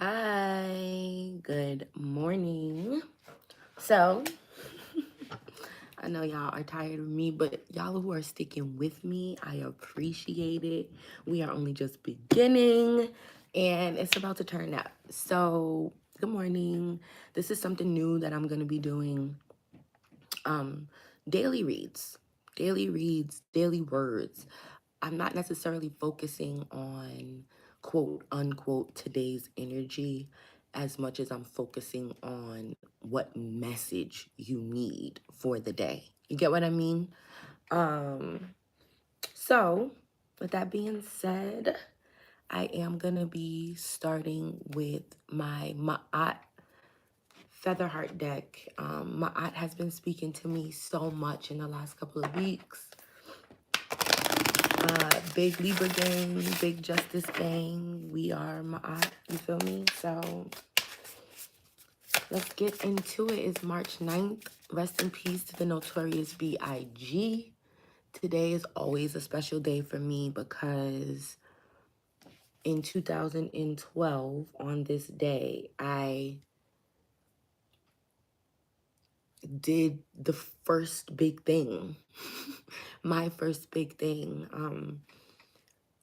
Hi, good morning. So, I know y'all are tired of me, but y'all who are sticking with me, I appreciate it. We are only just beginning and it's about to turn up. So, good morning. This is something new that I'm going to be doing. Um, daily reads, daily words. I'm not necessarily focusing on quote unquote today's energy as much as I'm focusing on what message you need for the day. You get what I mean? Um, so with that being said, I am gonna be starting with my Ma'at Feather Heart deck. Ma'at has been speaking to me so much in the last couple of weeks. Big Libra gang, big Justice gang. We are Ma'at, you feel me? So let's get into it. It's March 9th. Rest in peace to the notorious B.I.G. Today is always a special day for me because in 2012, on this day, I did the first big thing. My first big thing.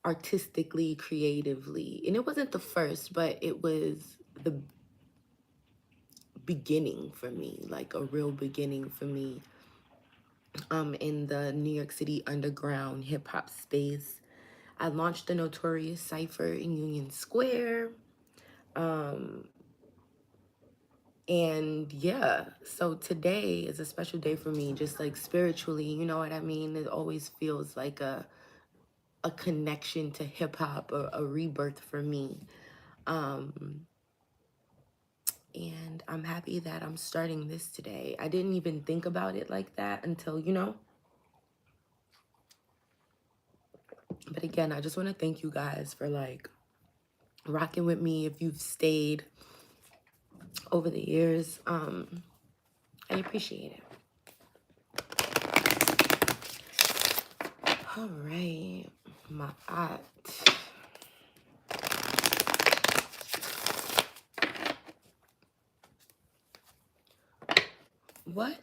Artistically, creatively. And it wasn't the first, but it was the beginning for me, like a real beginning for me, in the New York City underground hip hop space. I launched the Notorious Cypher in Union Square. Um, and yeah, so today is a special day for me, just like spiritually, you know what I mean? It always feels like a connection to hip hop, a rebirth for me. Um, and I'm happy that I'm starting this today. I didn't even think about it like that until, but again, I just want to thank you guys for like rocking with me if you've stayed over the years. I appreciate it. All right, my aunt. What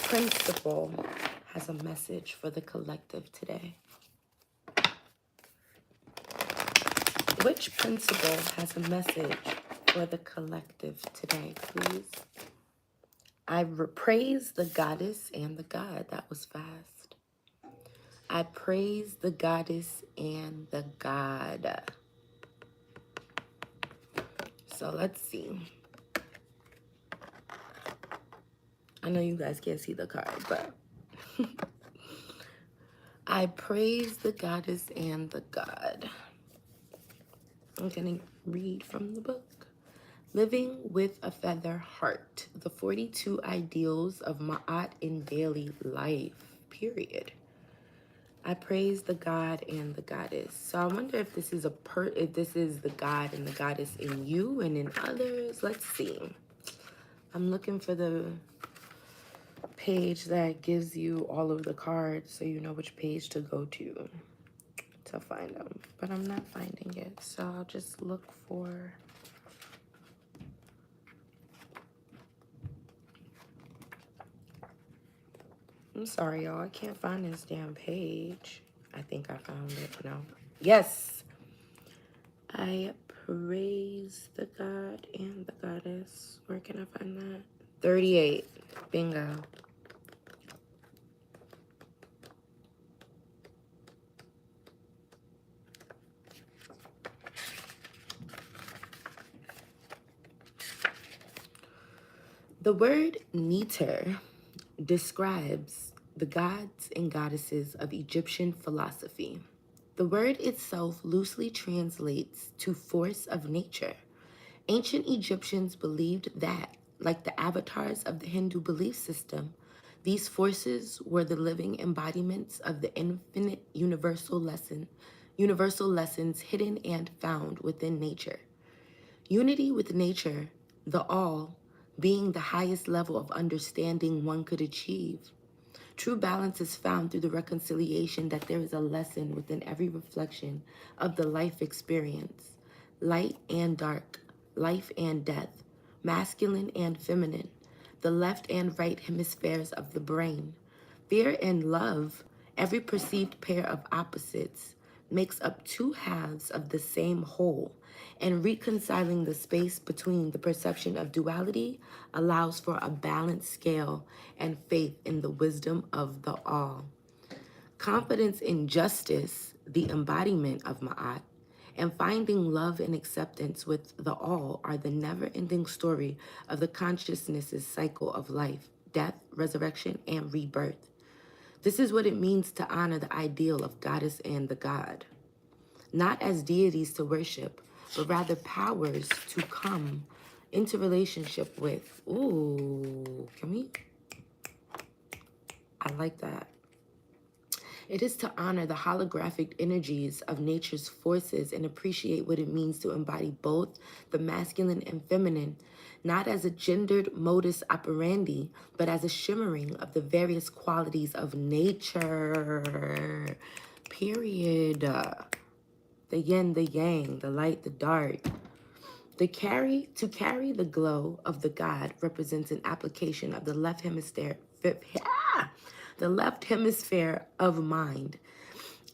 principle has a message for the collective today? Which principle has a message for the collective today, please? I praise the goddess and the god. That was fast. I praise the goddess and the god. So let's see. I know you guys can't see the card, but I praise the goddess and the god. I'm going to read from the book. Living with a Feather Heart, the 42 ideals of Ma'at in daily life, period. I praise the god and the goddess. So I wonder if this is if this is the god and the goddess in you and in others. Let's see. I'm looking for the page that gives you all of the cards so you know which page to go to find them. But I'm not finding it. So I'll just look for... I'm sorry, y'all. I can't find this damn page. I think I found it. No. Yes. I praise the god and the goddess. Where can I find that? 38. Bingo. The word Neter describes the gods and goddesses of Egyptian philosophy. The word itself loosely translates to force of nature. Ancient Egyptians believed that, like the avatars of the Hindu belief system, these forces were the living embodiments of the infinite universal lessons hidden and found within nature. Unity with nature, the all, being the highest level of understanding one could achieve. True balance is found through the reconciliation that there is a lesson within every reflection of the life experience, light and dark, life and death, masculine and feminine, the left and right hemispheres of the brain. Fear and love, every perceived pair of opposites, makes up two halves of the same whole, and reconciling the space between the perception of duality allows for a balanced scale and faith in the wisdom of the all. Confidence in justice, the embodiment of Ma'at, and finding love and acceptance with the all are the never-ending story of the consciousness's cycle of life, death, resurrection, and rebirth. This is what it means to honor the ideal of goddess and the god, not as deities to worship, but rather powers to come into relationship with. Ooh, can we? I like that. It is to honor the holographic energies of nature's forces and appreciate what it means to embody both the masculine and feminine, not as a gendered modus operandi, but as a shimmering of the various qualities of nature. Period. The yin, the yang, the light, the dark. To carry the glow of the god represents an application of the left hemisphere, the left hemisphere of mind,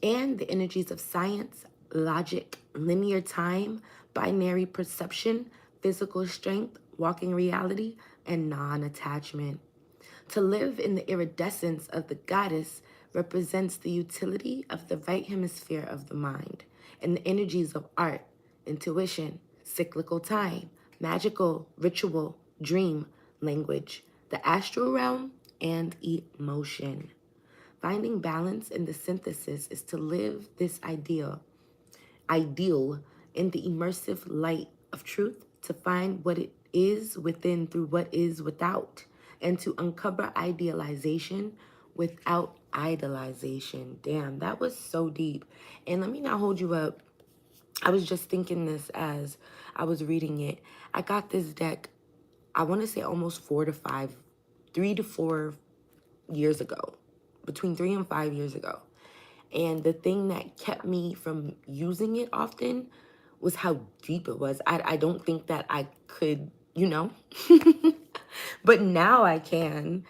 and the energies of science, logic, linear time, binary perception, physical strength, walking reality, and non-attachment. To live in the iridescence of the goddess represents the utility of the right hemisphere of the mind and the energies of art, intuition, cyclical time, magical, ritual, dream, language, the astral realm, and emotion. Finding balance in the synthesis is to live this ideal in the immersive light of truth, to find what it is within through what is without, and to uncover idealization without idolization. Damn, that was so deep. And let me not hold you up. I was just thinking this as I was reading it. I got this deck, I want to say almost 3 to 4 years ago, between 3 and 5 years ago. And the thing that kept me from using it often was how deep it was. I don't think that I could, but now I can.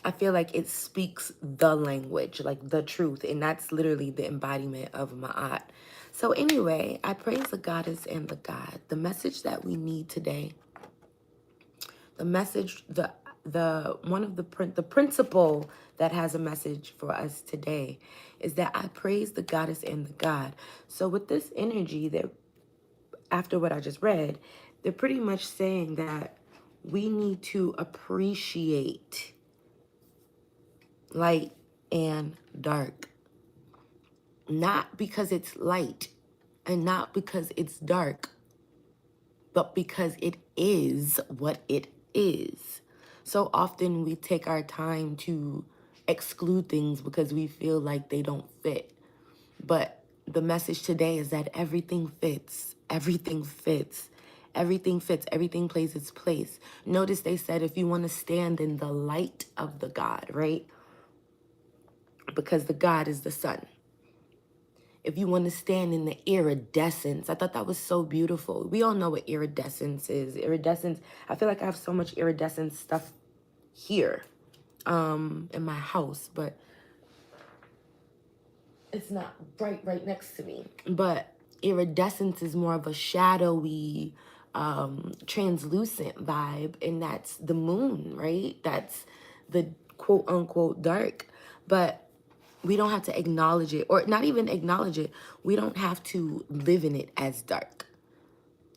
I feel like it speaks the language, like the truth, and that's literally the embodiment of Ma'at. So anyway, I praise the goddess and the god. The message that we need today, the message, the principle that has a message for us today is that I praise the goddess and the god. So with this energy, that after what I just read, they're pretty much saying that we need to appreciate light and dark, not because it's light and not because it's dark, but because it is what it is. So often we take our time to exclude things because we feel like they don't fit. But the message today is that everything fits. Everything fits. Everything fits. Everything plays its place. Notice they said if you want to stand in the light of the God, right? Because the God is the sun. If you want to stand in the iridescence, I thought that was so beautiful. We all know what iridescence is. Iridescence, I feel like I have so much iridescent stuff here in my house, but it's not bright right next to me. But iridescence is more of a shadowy, translucent vibe, and that's the moon, right? That's the quote unquote dark. But we don't have to acknowledge it, or not even acknowledge it. We don't have to live in it as dark.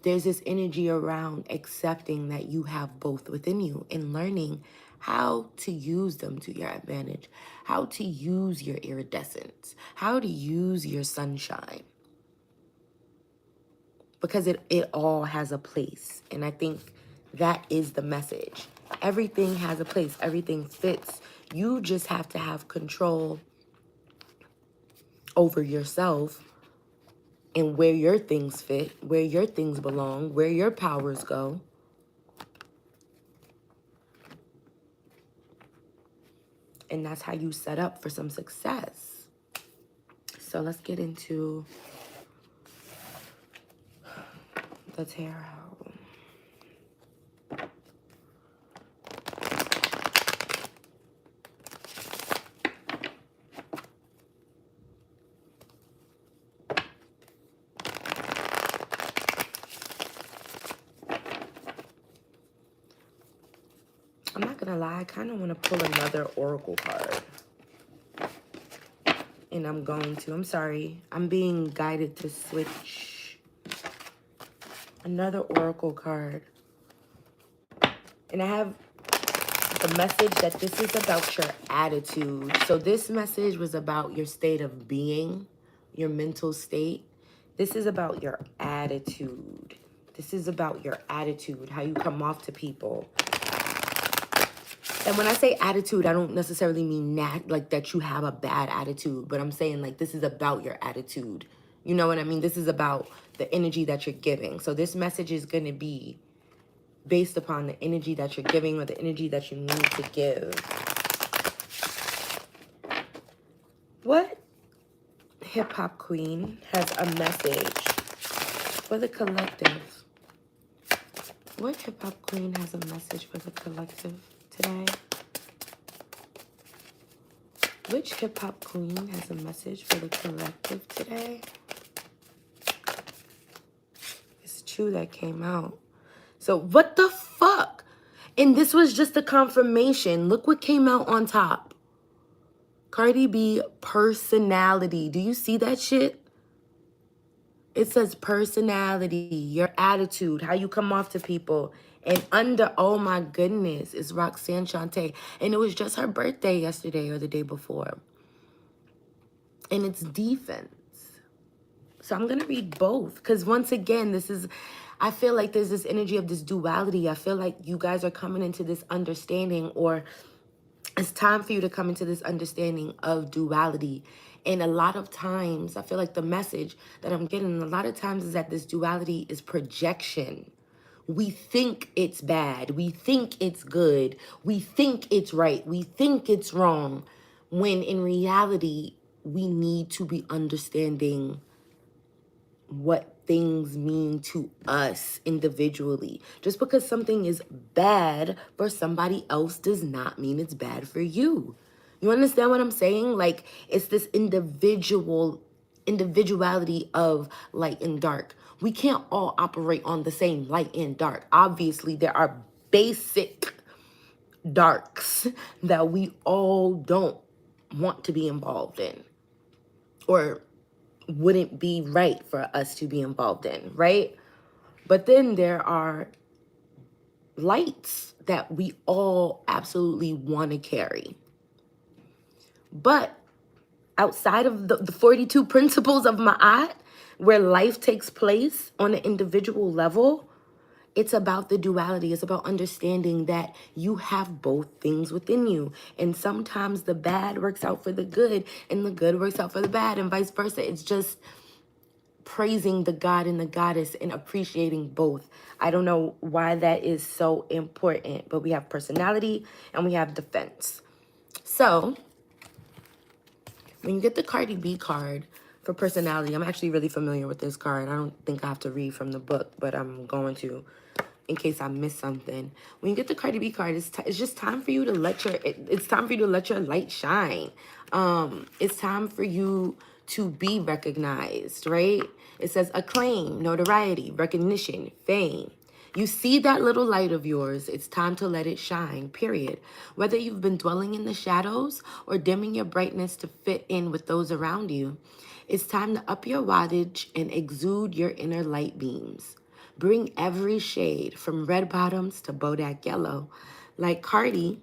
There's this energy around accepting that you have both within you and learning how to use them to your advantage, how to use your iridescence, how to use your sunshine. Because it all has a place. And I think that is the message. Everything has a place. Everything fits. You just have to have control over yourself and where your things fit, where your things belong, where your powers go. that's how you set up for some success. So let's get into the tarot. I'm not gonna lie, I kind of want to pull another oracle card. And I'm sorry, I'm being guided to switch another oracle card. And I have the message that this is about your attitude. So this message was about your state of being, your mental state. This is about your attitude. This is about your attitude, how you come off to people. And when I say attitude, I don't necessarily mean like that you have a bad attitude, but I'm saying like this is about your attitude. You know what I mean? This is about the energy that you're giving. So this message is going to be based upon the energy that you're giving or the energy that you need to give. What hip-hop queen has a message for the collective? What hip-hop queen has a message for the collective today? Which hip-hop queen has a message for the collective today? It's two that came out. So what the fuck? And this was just a confirmation. Look what came out on top. Cardi B, personality. Do you see that shit? It says personality, your attitude, how you come off to people. And under, oh my goodness, is Roxanne Shante. And it was just her birthday yesterday or the day before. And it's defense. So I'm going to read both. Because once again, I feel like there's this energy of this duality. I feel like you guys are coming into this understanding, or it's time for you to come into this understanding of duality. And a lot of times, I feel like the message that I'm getting a lot of times is that this duality is projection. We think it's bad. We think it's good. We think it's right. We think it's wrong. When in reality, we need to be understanding what things mean to us individually. Just because something is bad for somebody else does not mean it's bad for you. You understand what I'm saying? Like, it's this individuality of light and dark. We can't all operate on the same light and dark. Obviously, there are basic darks that we all don't want to be involved in, or wouldn't be right for us to be involved in, right? But then there are lights that we all absolutely want to carry. But outside of the 42 principles of Ma'at, where life takes place on an individual level, it's about the duality. It's about understanding that you have both things within you. And sometimes the bad works out for the good and the good works out for the bad, and vice versa. It's just praising the God and the goddess and appreciating both. I don't know why that is so important, but we have personality and we have defense. So when you get the Cardi B card for personality, I'm actually really familiar with this card. I don't think I have to read from the book, but I'm going to in case I miss something. When you get the Cardi B card, it's just time for you to it's time for you to let your light shine. It's time for you to be recognized, right? It says acclaim, notoriety, recognition, fame. You see that little light of yours, it's time to let it shine, period. Whether you've been dwelling in the shadows or dimming your brightness to fit in with those around you, it's time to up your wattage and exude your inner light beams. Bring every shade from red bottoms to Bodak yellow. Like Cardi,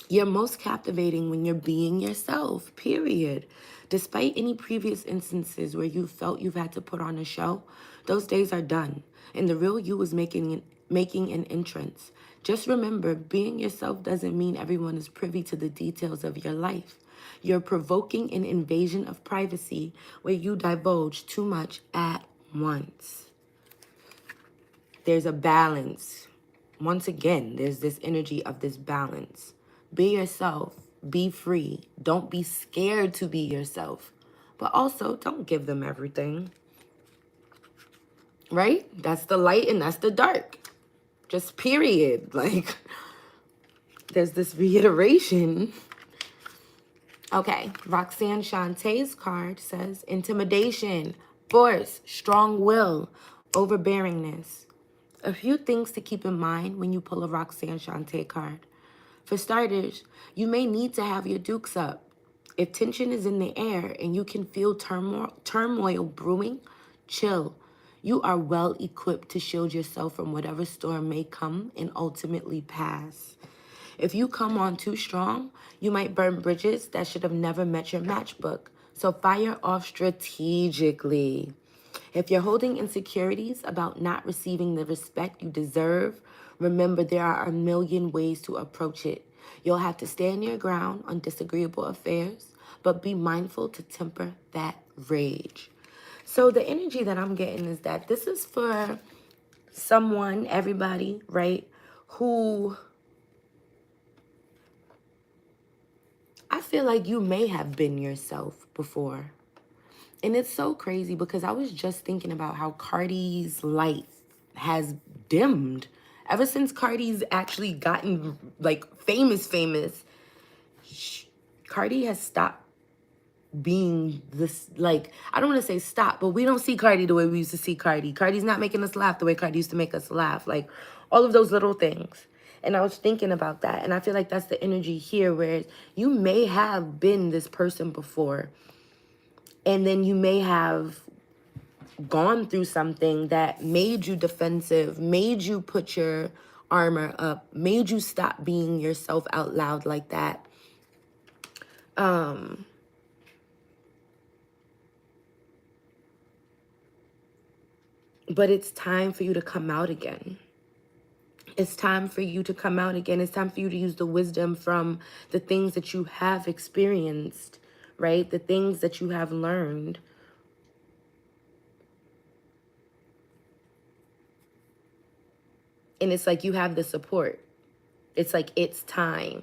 you're most captivating when you're being yourself, period. Despite any previous instances where you felt you've had to put on a show, those days are done. And the real you is making an entrance. Just remember, being yourself doesn't mean everyone is privy to the details of your life. You're provoking an invasion of privacy where you divulge too much at once. There's a balance. Once again, there's this energy of this balance. Be yourself. Be free. Don't be scared to be yourself. But also, don't give them everything. Right? That's the light and that's the dark. Just period. Like, there's this reiteration. Okay, Roxanne Shantae's card says intimidation, force, strong will, overbearingness. A few things to keep in mind when you pull a Roxanne Shantae card. For starters, you may need to have your dukes up. If tension is in the air and you can feel turmoil brewing, chill. You are well equipped to shield yourself from whatever storm may come and ultimately pass. If you come on too strong, you might burn bridges that should have never met your matchbook. So fire off strategically. If you're holding insecurities about not receiving the respect you deserve, remember there are a million ways to approach it. You'll have to stand your ground on disagreeable affairs, but be mindful to temper that rage. So the energy that I'm getting is that this is for someone, everybody, right, who I feel like you may have been yourself before. And it's so crazy because I was just thinking about how Cardi's light has dimmed. Ever since Cardi's actually gotten like famous, Cardi has stopped being this, like, I don't want to say stop, but we don't see Cardi the way we used to see Cardi. Cardi's not making us laugh the way Cardi used to make us laugh. Like, all of those little things. And I was thinking about that. And I feel like that's the energy here, where you may have been this person before. And then you may have gone through something that made you defensive, made you put your armor up, made you stop being yourself out loud like that. But it's time for you to come out again. It's time for you to come out again. It's time for you to use the wisdom from the things that you have experienced, right? The things that you have learned. And it's like you have the support. It's like it's time.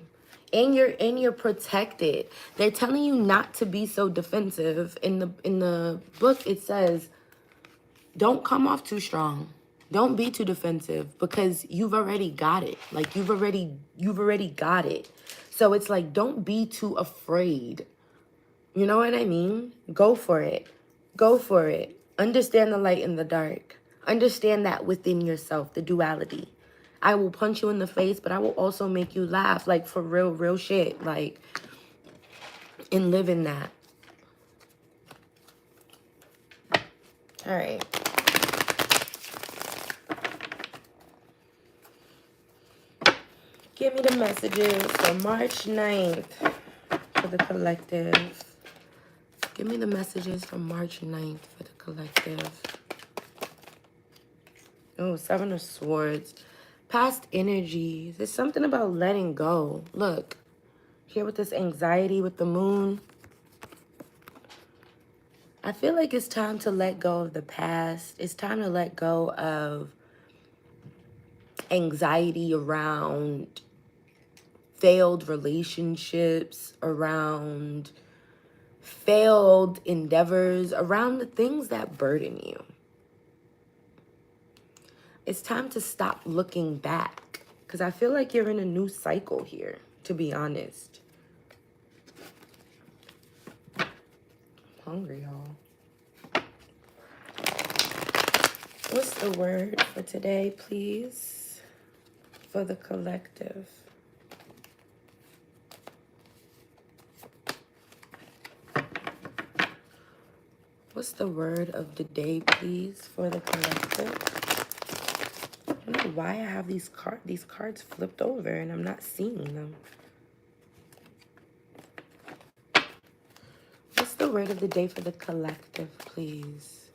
And you're protected. They're telling you not to be so defensive. In the book it says, don't come off too strong. Don't be too defensive because you've already got it. Like you've already got it. So it's like, don't be too afraid. You know what I mean? Go for it. Go for it. Understand the light and the dark. Understand that within yourself, the duality. I will punch you in the face, but I will also make you laugh. Like, for real, real shit. Like, and live in that. All right. Give me the messages for March 9th for the collective. Give me the messages for March 9th for the collective. Oh, Seven of Swords. Past energies. There's something about letting go. Look, here with this anxiety with the moon. I feel like it's time to let go of the past. It's time to let go of anxiety around failed relationships, around failed endeavors, around the things that burden you. It's time to stop looking back because I feel like you're in a new cycle here, to be honest. I'm hungry, y'all. What's the word for today, please? For the collective. What's the word of the day, please, for the collective? I don't know why I have these cards flipped over and I'm not seeing them. What's the word of the day for the collective, please?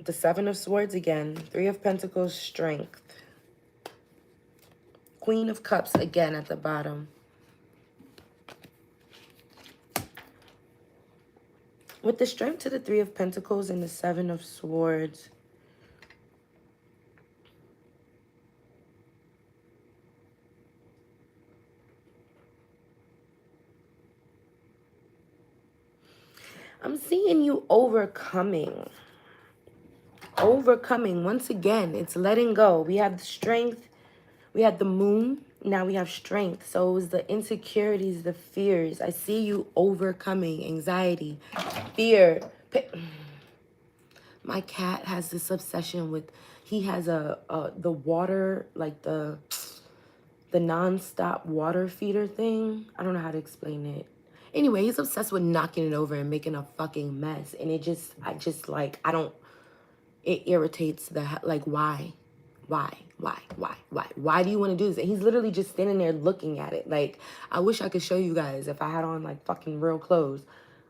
The Seven of Swords again. Three of Pentacles, strength. Queen of Cups again at the bottom. With the strength to the Three of Pentacles and the Seven of Swords, I'm seeing you overcoming. Overcoming. Once again, it's letting go. We have the strength. We had the moon. Now we have strength. So it was the insecurities, the fears. I see you overcoming anxiety, fear. My cat has this obsession with, he has the water, like the non-stop water feeder thing. I don't know how to explain it. Anyway, he's obsessed with knocking it over and making a fucking mess. And it just, it irritates like, why? Why do you want to do this? And he's literally just standing there looking at it. Like, I wish I could show you guys if I had on like fucking real clothes.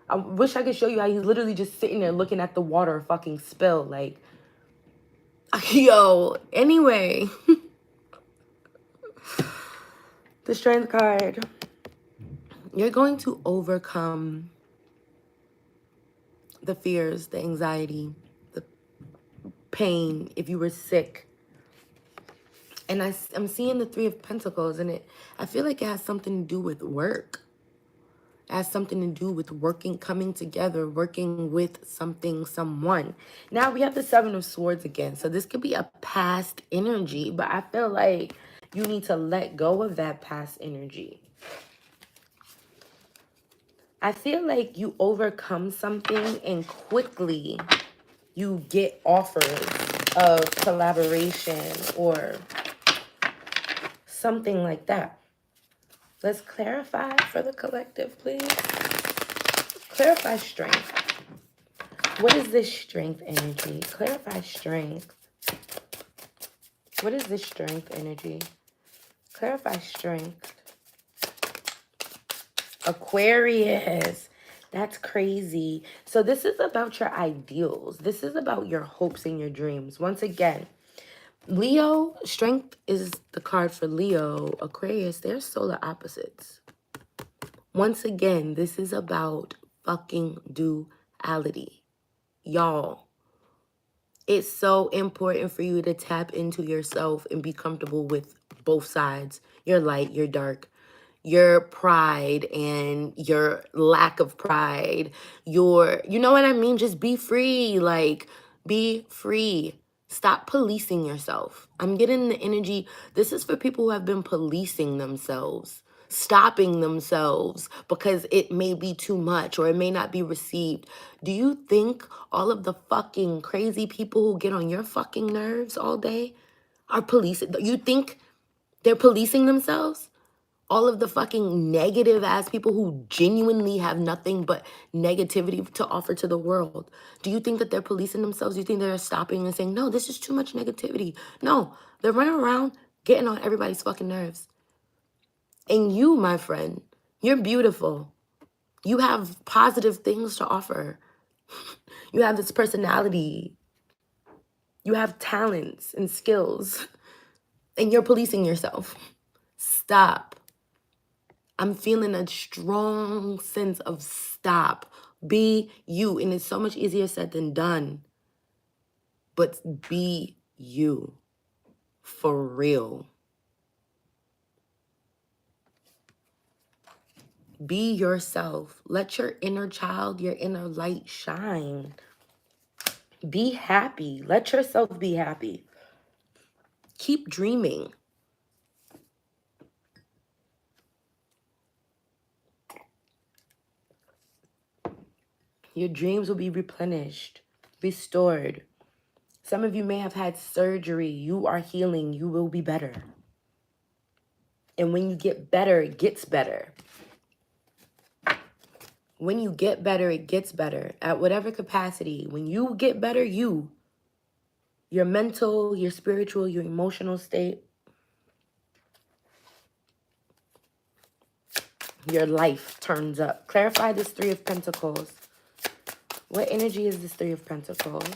I wish I could show you how he's literally just sitting there looking at the water fucking spill. Like, yo, anyway. The strength card. You're going to overcome the fears, the anxiety, the pain if you were sick. And I'm seeing the Three of Pentacles, and I feel like it has something to do with work. It has something to do with working, coming together, working with something, someone. Now we have the Seven of Swords again. So this could be a past energy, but I feel like you need to let go of that past energy. I feel like you overcome something and quickly you get offers of collaboration or something like that. Let's clarify for the collective, please. Clarify strength. What is this strength energy? Clarify strength. What is this strength energy? Clarify strength. Aquarius. That's crazy. So this is about your ideals. This is about your hopes and your dreams. Once again, Leo, strength is the card for Leo. Aquarius, they're solar opposites. Once again, this is about fucking duality. Y'all, it's so important for you to tap into yourself and be comfortable with both sides. Your light, your dark. Your pride and your lack of pride, you know what I mean? Just be free, like, be free. Stop policing yourself. I'm getting the energy. This is for people who have been policing themselves, stopping themselves because it may be too much or it may not be received. Do you think all of the fucking crazy people who get on your fucking nerves all day are policing? You think they're policing themselves? All of the fucking negative ass people who genuinely have nothing but negativity to offer to the world. Do you think that they're policing themselves? Do you think they're stopping and saying, no, this is too much negativity? No, they're running around getting on everybody's fucking nerves. And you, my friend, you're beautiful. You have positive things to offer. You have this personality. You have talents and skills. And you're policing yourself. Stop. I'm feeling a strong sense of stop. Be you. And it's so much easier said than done. But be you. For real. Be yourself. Let your inner child, your inner light shine. Be happy. Let yourself be happy. Keep dreaming. Your dreams will be replenished, restored. Some of you may have had surgery. You are healing. You will be better. And when you get better, it gets better. When you get better, it gets better. At whatever capacity. When you get better, your mental, your spiritual, your emotional state, your life turns up. Clarify this Three of Pentacles. What energy is this Three of Pentacles?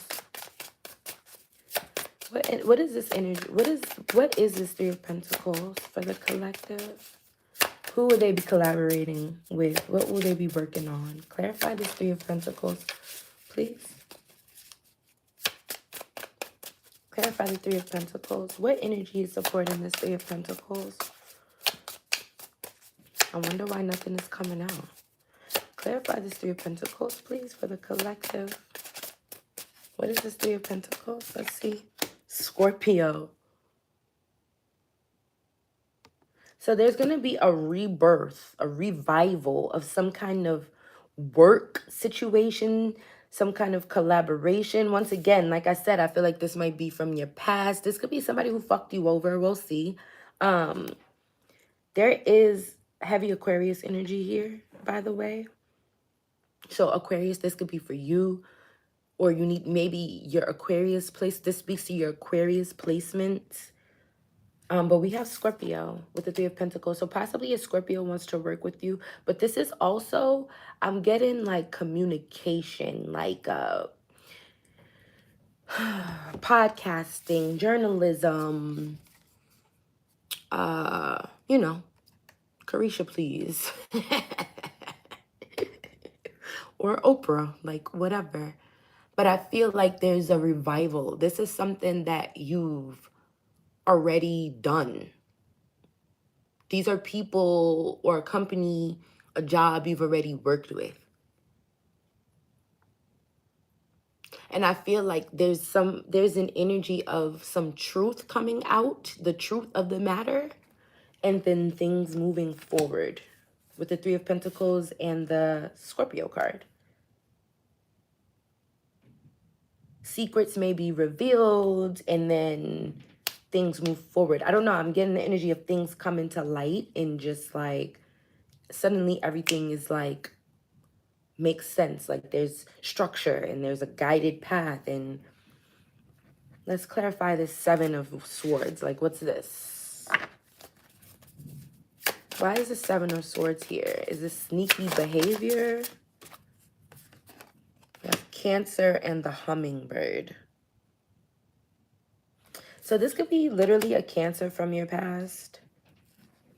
What is this energy? What is this Three of Pentacles for the collective? Who will they be collaborating with? What will they be working on? Clarify this Three of Pentacles, please. Clarify the Three of Pentacles. What energy is supporting this Three of Pentacles? I wonder why nothing is coming out. Clarify this Three of Pentacles, please, for the collective. What is this Three of Pentacles? Let's see. Scorpio. So there's going to be a rebirth, a revival of some kind of work situation, some kind of collaboration. Once again, like I said, I feel like this might be from your past. This could be somebody who fucked you over. We'll see. There is heavy Aquarius energy here, by the way. So Aquarius, this could be for you, or you need maybe your Aquarius place. This speaks to your Aquarius placement. But we have Scorpio with the Three of Pentacles. So possibly a Scorpio wants to work with you. But this is also, I'm getting like communication, like podcasting, journalism, you know, Carisha, please. Or Oprah, like whatever. But I feel like there's a revival. This is something that you've already done. These are people or a company, a job you've already worked with. And I feel like there's an energy of some truth coming out, the truth of the matter, and then things moving forward with the Three of Pentacles and the Scorpio card. Secrets may be revealed and then things move forward. I don't know. I'm getting the energy of things coming to light and just like suddenly everything is like makes sense. Like there's structure and there's a guided path. And let's clarify this Seven of Swords. Like what's this? Why is the Seven of Swords here? Is this sneaky behavior? We have Cancer and the Hummingbird. So this could be literally a Cancer from your past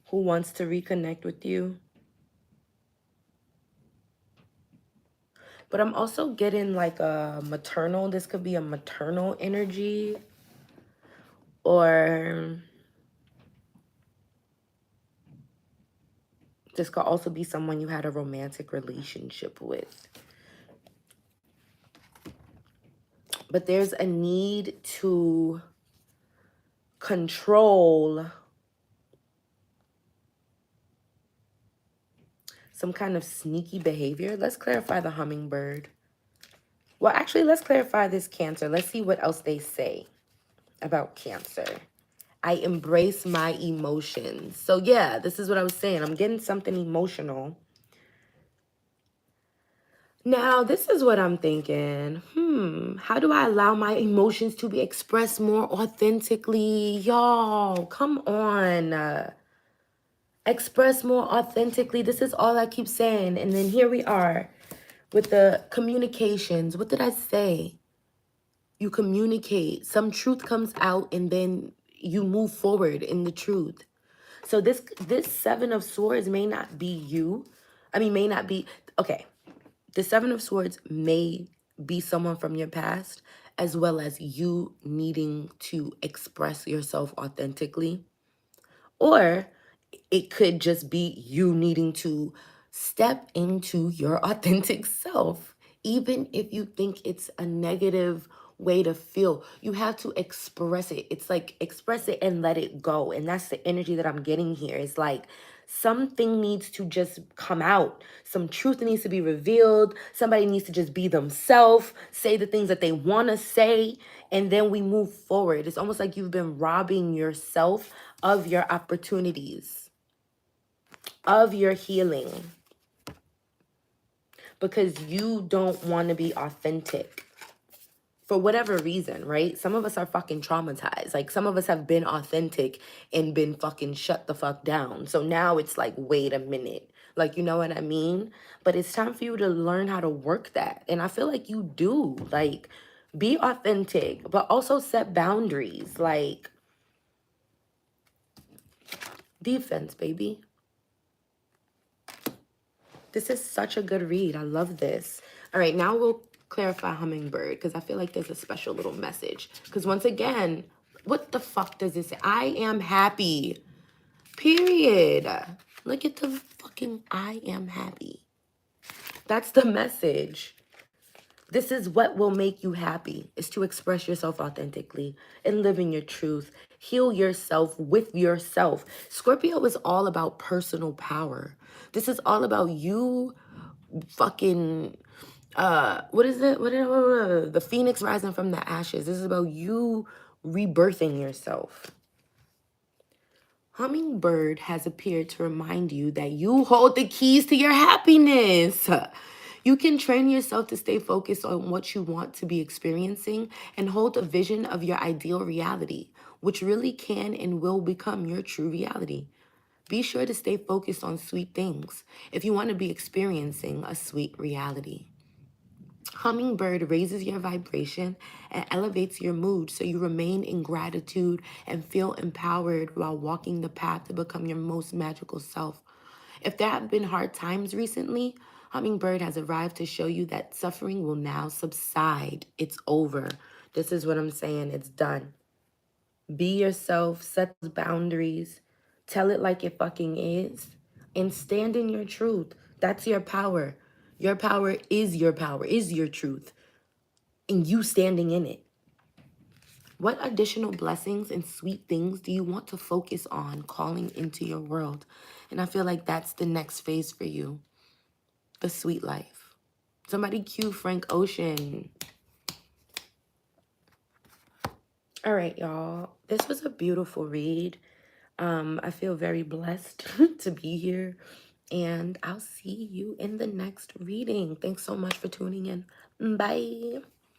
who wants to reconnect with you. But I'm also getting like a maternal. This could be a maternal energy. Or this could also be someone you had a romantic relationship with. But there's a need to control some kind of sneaky behavior. Let's clarify the hummingbird. Well, actually, let's clarify this Cancer. Let's see what else they say about Cancer. I embrace my emotions. So yeah, this is what I was saying. I'm getting something emotional. Now, this is what I'm thinking. How do I allow my emotions to be expressed more authentically? Y'all, come on. Express more authentically. This is all I keep saying. And then here we are with the communications. What did I say? You communicate. Some truth comes out and then you move forward in the truth. So this Seven of Swords may not be you. I mean, may not be. Okay. The Seven of Swords may be someone from your past, as well as you needing to express yourself authentically. Or it could just be you needing to step into your authentic self. Even if you think it's a negative way to feel, you have to express it. It's like express it and let it go. And that's the energy that I'm getting here. It's like something needs to just come out. Some truth needs to be revealed. Somebody needs to just be themselves, say the things that they want to say, and then we move forward. It's almost like you've been robbing yourself of your opportunities, of your healing, because you don't want to be authentic for whatever reason, right? Some of us are fucking traumatized. Like some of us have been authentic and been fucking shut the fuck down. So now it's like, wait a minute. Like, you know what I mean? But it's time for you to learn how to work that. And I feel like you do. Like, be authentic, but also set boundaries. Like, defense, baby. This is such a good read. I love this. All right, now we'll clarify hummingbird because I feel like there's a special little message. Because once again, what the fuck does this say? I am happy. Period. Look at the fucking I am happy. That's the message. This is what will make you happy, is to express yourself authentically and live in your truth. Heal yourself with yourself. Scorpio is all about personal power. This is all about you fucking what is it? The phoenix rising from the ashes. This is about you rebirthing yourself. Hummingbird has appeared to remind you that you hold the keys to your happiness. You can train yourself to stay focused on what you want to be experiencing and hold a vision of your ideal reality, which really can and will become your true reality. Be sure to stay focused on sweet things if you want to be experiencing a sweet reality. Hummingbird raises your vibration and elevates your mood so you remain in gratitude and feel empowered while walking the path to become your most magical self. If there have been hard times recently, Hummingbird has arrived to show you that suffering will now subside. It's over. This is what I'm saying. It's done. Be yourself, set those boundaries, tell it like it fucking is, and stand in your truth. That's your power. Your power, is your truth, and you standing in it. What additional blessings and sweet things do you want to focus on calling into your world? And I feel like that's the next phase for you, the sweet life. Somebody cue Frank Ocean. All right, y'all. This was a beautiful read. I feel very blessed to be here, and I'll see you in the next reading. Thanks so much for tuning in. Bye.